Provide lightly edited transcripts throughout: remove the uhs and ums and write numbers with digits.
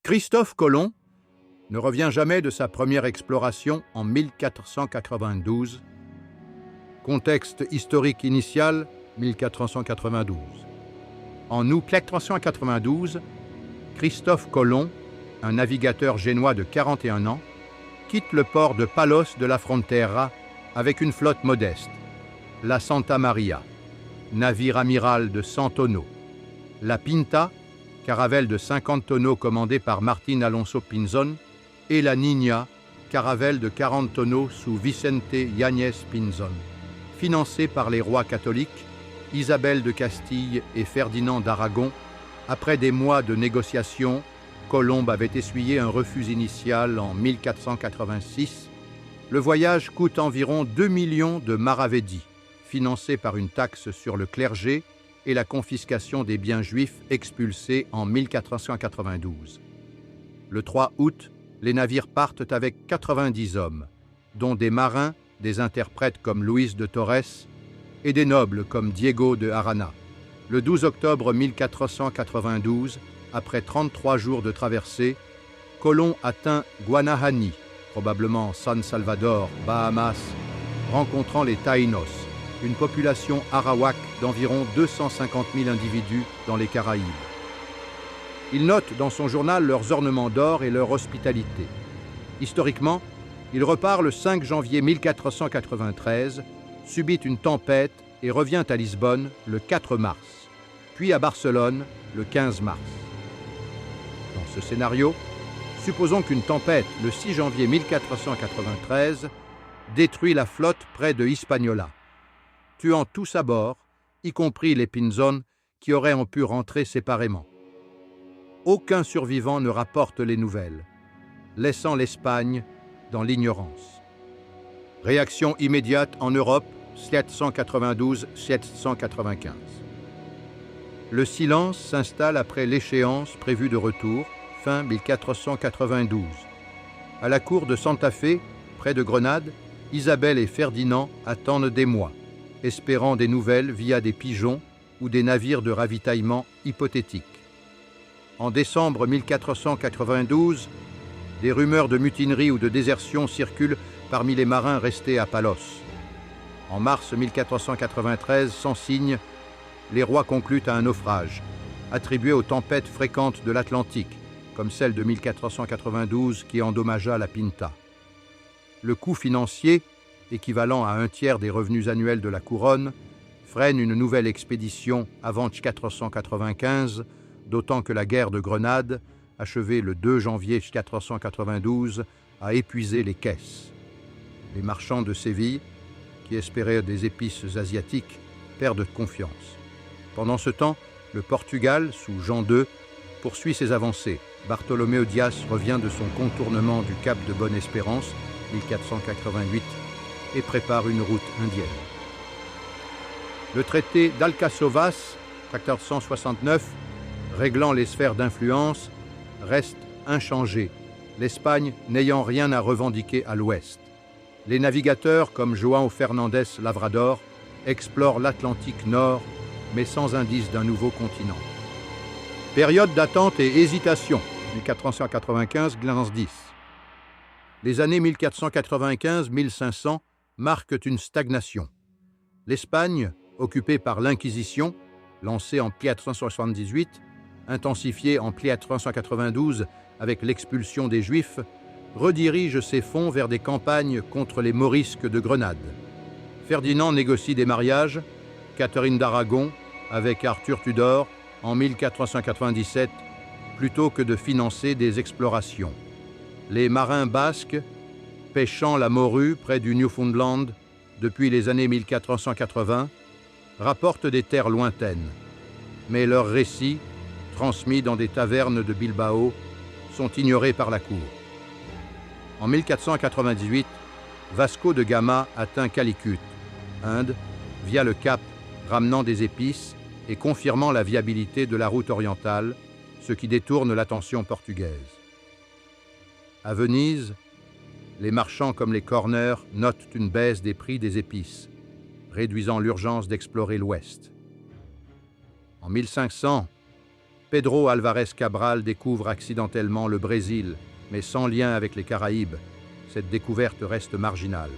Christophe Colomb ne revient jamais de sa première exploration en 1492. Contexte historique initial, 1492. En août 1492, Christophe Colomb, un navigateur génois de 41 ans, quitte le port de Palos de la Frontera avec une flotte modeste, la Santa Maria, navire amiral de 100 tonneaux, la Pinta, caravelle de 50 tonneaux commandée par Martín Alonso Pinzón, et la Niña, caravelle de 40 tonneaux sous Vicente Yáñez Pinzón, financée par les rois catholiques, Isabelle de Castille et Ferdinand d'Aragon. Après des mois de négociations, Colomb avait essuyé un refus initial en 1486. Le voyage coûte environ 2 millions de maravédis, financés par une taxe sur le clergé et la confiscation des biens juifs expulsés en 1492. Le 3 août, les navires partent avec 90 hommes, dont des marins, des interprètes comme Luis de Torres et des nobles comme Diego de Arana. Le 12 octobre 1492, après 33 jours de traversée, Colomb atteint Guanahani, probablement San Salvador, Bahamas, rencontrant les Taínos, une population arawak d'environ 250 000 individus dans les Caraïbes. Il note dans son journal leurs ornements d'or et leur hospitalité. Historiquement, il repart le 5 janvier 1493, subit une tempête et revient à Lisbonne le 4 mars, puis à Barcelone le 15 mars. Dans ce scénario, supposons qu'une tempête le 6 janvier 1493 détruit la flotte près de Hispaniola, tuant tous à bord, y compris les Pinzón qui auraient pu rentrer séparément. Aucun survivant ne rapporte les nouvelles, laissant l'Espagne dans l'ignorance. Réaction immédiate en Europe, 792-795. Le silence s'installe après l'échéance prévue de retour, fin 1492. À la cour de Santa Fe, près de Grenade, Isabelle et Ferdinand attendent des mois, espérant des nouvelles via des pigeons ou des navires de ravitaillement hypothétiques. En décembre 1492, des rumeurs de mutinerie ou de désertion circulent parmi les marins restés à Palos. En mars 1493, sans signe, les rois concluent à un naufrage, attribué aux tempêtes fréquentes de l'Atlantique, comme celle de 1492 qui endommagea la Pinta. Le coût financier, équivalent à 1/3 des revenus annuels de la couronne, freine une nouvelle expédition avant 1495, d'autant que la guerre de Grenade, achevée le 2 janvier 1492, a épuisé les caisses. Les marchands de Séville, qui espéraient des épices asiatiques, perdent confiance. Pendant ce temps, le Portugal, sous Jean II, poursuit ses avancées. Bartholoméo Dias revient de son contournement du cap de Bonne-Espérance, 1488, et prépare une route indienne. Le traité d'Alcasovas, 1469, réglant les sphères d'influence, reste inchangé, l'Espagne n'ayant rien à revendiquer à l'ouest. Les navigateurs, comme João Fernandes Lavrador, explorent l'Atlantique Nord, mais sans indice d'un nouveau continent. Période d'attente et hésitation, 1495-10. Les années 1495-1500 marquent une stagnation. L'Espagne, occupée par l'Inquisition, lancée en 1478, intensifiée en 1492 avec l'expulsion des Juifs, redirige ses fonds vers des campagnes contre les Morisques de Grenade. Ferdinand négocie des mariages, Catherine d'Aragon avec Arthur Tudor en 1497, plutôt que de financer des explorations. Les marins basques, pêchant la morue près du Newfoundland depuis les années 1480, rapportent des terres lointaines, mais leurs récits, transmis dans des tavernes de Bilbao, sont ignorés par la cour. En 1498, Vasco de Gama atteint Calicut, Inde, via le Cap, ramenant des épices et confirmant la viabilité de la route orientale, ce qui détourne l'attention portugaise. À Venise, les marchands comme les corners notent une baisse des prix des épices, réduisant l'urgence d'explorer l'Ouest. En 1500, Pedro Alvarez Cabral découvre accidentellement le Brésil, mais sans lien avec les Caraïbes. Cette découverte reste marginale.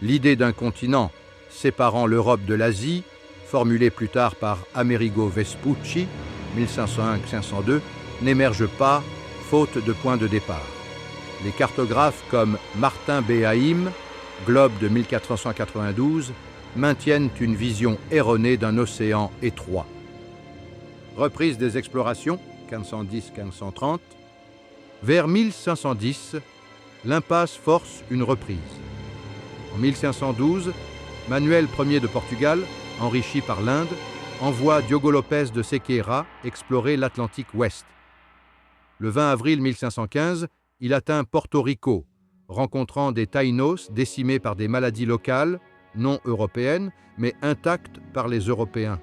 L'idée d'un continent séparant l'Europe de l'Asie, formulée plus tard par Amerigo Vespucci, 1501-1502, n'émerge pas, faute de point de départ. Les cartographes comme Martin Béhaim, Globe de 1492, maintiennent une vision erronée d'un océan étroit. Reprise des explorations, 1510-1530. Vers 1510, l'impasse force une reprise. En 1512, Manuel Ier de Portugal, enrichi par l'Inde, envoie Diogo Lopez de Sequeira explorer l'Atlantique Ouest. Le 20 avril 1515, il atteint Porto Rico, rencontrant des Taïnos décimés par des maladies locales, non européennes, mais intactes par les Européens.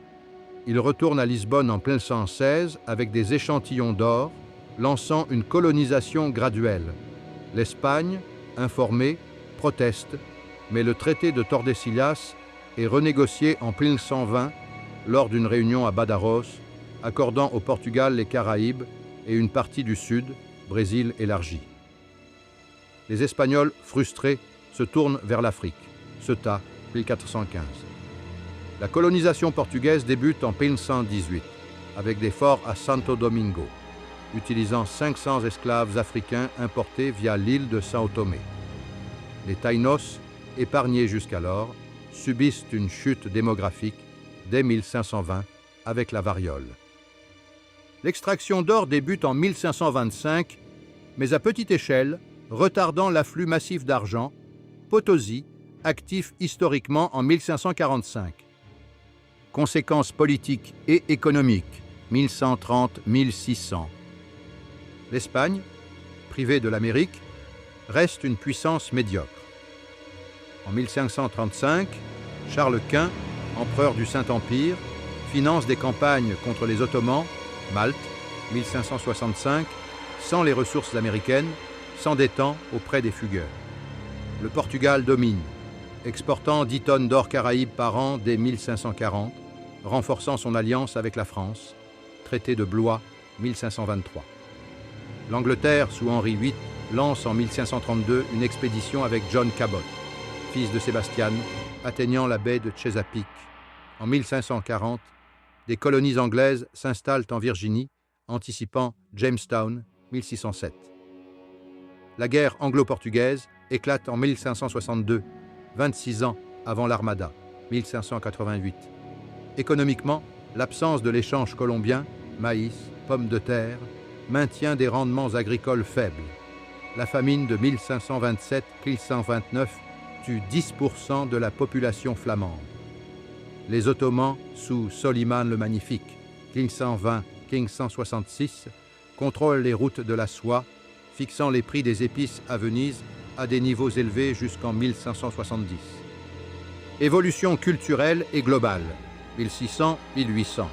Il retourne à Lisbonne en 1516 avec des échantillons d'or, lançant une colonisation graduelle. L'Espagne, informée, proteste, mais le traité de Tordesillas est renégocié en 1120 lors d'une réunion à Badajoz, accordant au Portugal les Caraïbes et une partie du Sud, Brésil élargi. Les Espagnols, frustrés, se tournent vers l'Afrique, Ceuta, 1415. La colonisation portugaise débute en 1518, avec des forts à Santo Domingo, utilisant 500 esclaves africains importés via l'île de São Tomé. Les Taïnos, épargnés jusqu'alors, subissent une chute démographique dès 1520 avec la variole. L'extraction d'or débute en 1525, mais à petite échelle, retardant l'afflux massif d'argent, Potosi, actif historiquement en 1545. Conséquences politiques et économiques, 1130-1600. L'Espagne, privée de l'Amérique, reste une puissance médiocre. En 1535, Charles Quint, empereur du Saint-Empire, finance des campagnes contre les Ottomans, Malte, 1565, sans les ressources américaines, s'endettant auprès des fugueurs. Le Portugal domine, exportant 10 tonnes d'or caraïbe par an dès 1540, renforçant son alliance avec la France, traité de Blois, 1523. L'Angleterre, sous Henri VIII, lance en 1532 une expédition avec John Cabot, fils de Sébastien, atteignant la baie de Chesapeake. En 1540, des colonies anglaises s'installent en Virginie, anticipant Jamestown, 1607. La guerre anglo-portugaise éclate en 1562, 26 ans avant l'Armada, 1588. Économiquement, l'absence de l'échange colombien, maïs, pommes de terre, maintient des rendements agricoles faibles. La famine de 1527-1529 tue 10% de la population flamande. Les Ottomans, sous Soliman le Magnifique, 1520-1566, contrôlent les routes de la soie, fixant les prix des épices à Venise à des niveaux élevés jusqu'en 1570. Évolution culturelle et globale, 1600-1800.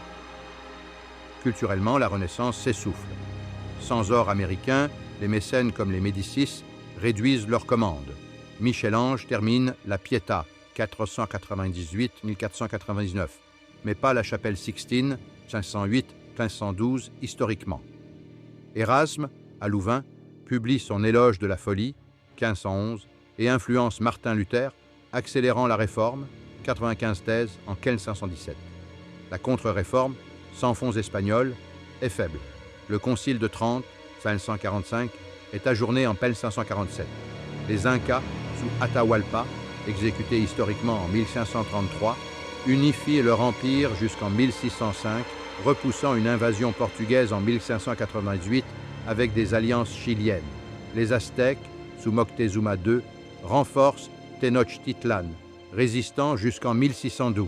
Culturellement, la Renaissance s'essouffle. Sans or américain, les mécènes comme les Médicis réduisent leurs commandes. Michel-Ange termine la Pietà, 498-1499, mais pas la chapelle Sixtine, 508-1512 historiquement. Érasme, à Louvain, publie son éloge de la folie, 1511, et influence Martin Luther, accélérant la réforme, 95 thèses en 1517. La contre-réforme, sans fonds espagnols, est faible. Le concile de Trente, 1545, est ajourné en 1547. Les Incas, sous Atahualpa, exécutés historiquement en 1533, unifient leur empire jusqu'en 1605, repoussant une invasion portugaise en 1598 avec des alliances chiliennes. Les Aztèques, sous Moctezuma II, renforcent Tenochtitlan, résistant jusqu'en 1612.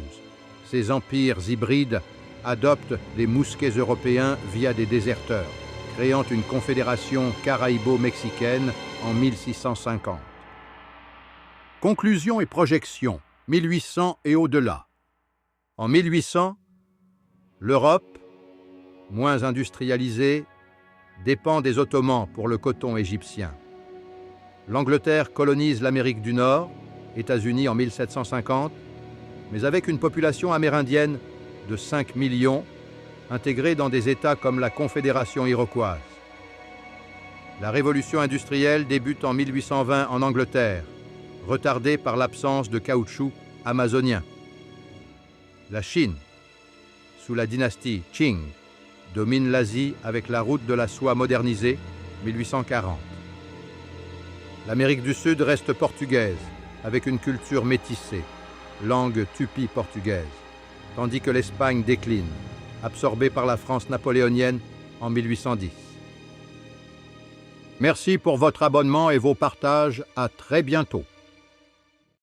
Ces empires hybrides adoptent les mousquets européens via des déserteurs, créant une confédération caraïbo-mexicaine en 1650. Conclusion et projection, 1800 et au-delà. En 1800, l'Europe, moins industrialisée, dépend des Ottomans pour le coton égyptien. L'Angleterre colonise l'Amérique du Nord, États-Unis en 1750, mais avec une population amérindienne de 5 millions, intégrés dans des États comme la Confédération iroquoise. La révolution industrielle débute en 1820 en Angleterre, retardée par l'absence de caoutchouc amazonien. La Chine, sous la dynastie Qing, domine l'Asie avec la route de la soie modernisée, 1840. L'Amérique du Sud reste portugaise, avec une culture métissée, langue tupi portugaise, tandis que l'Espagne décline, absorbée par la France napoléonienne en 1810. Merci pour votre abonnement et vos partages. À très bientôt.